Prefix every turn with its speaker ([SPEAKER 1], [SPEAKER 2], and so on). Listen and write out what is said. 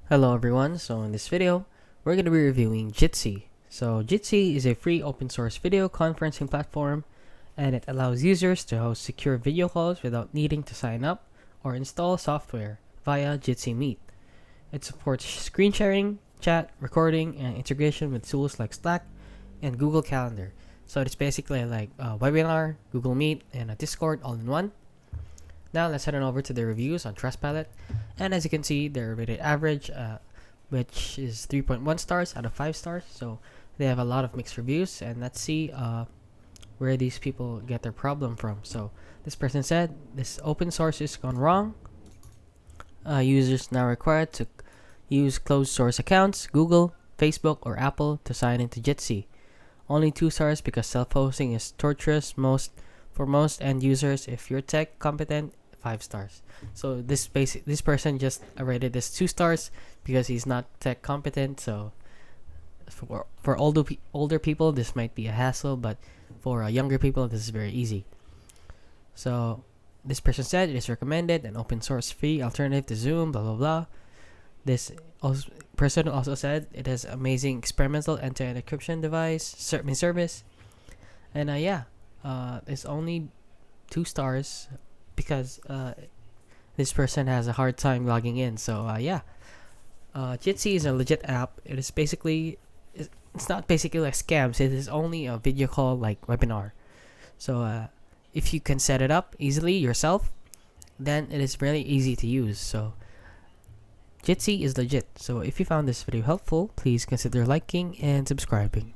[SPEAKER 1] Hello everyone, so in this video, we're going to be reviewing Jitsi. So Jitsi is a free open source video conferencing platform and it allows users to host secure video calls without needing to sign up or install software via Jitsi Meet. It supports screen sharing, chat, recording, and integration with tools like Slack and Google Calendar. So it's basically like a webinar, Google Meet, and a Discord all in one. Now let's head on over to the reviews on Trustpilot. And as you can see, they're rated average, which is 3.1 stars out of 5 stars. So they have a lot of mixed reviews. And let's see where these people get their problem from. So this person said, this open source is gone wrong. Users now required to use closed source accounts, Google, Facebook, or Apple to sign into Jitsi. Only 2 stars because self-hosting is torturous for most end users. If you're tech competent, 5 stars. So this person just rated this 2 stars because he's not tech competent. So for older people, this might be a hassle, but for younger people, this is very easy. So this person said it is recommended an open source free alternative to Zoom. Blah blah blah. This person also said it has amazing experimental end-to-end encryption service, and it's only 2 stars because this person has a hard time logging in. So Jitsi is a legit app. It's not basically like scams. It is only a video call like webinar. So if you can set it up easily yourself, then it is really easy to use. So Jitsi is legit. So if you found this video helpful, please consider liking and subscribing.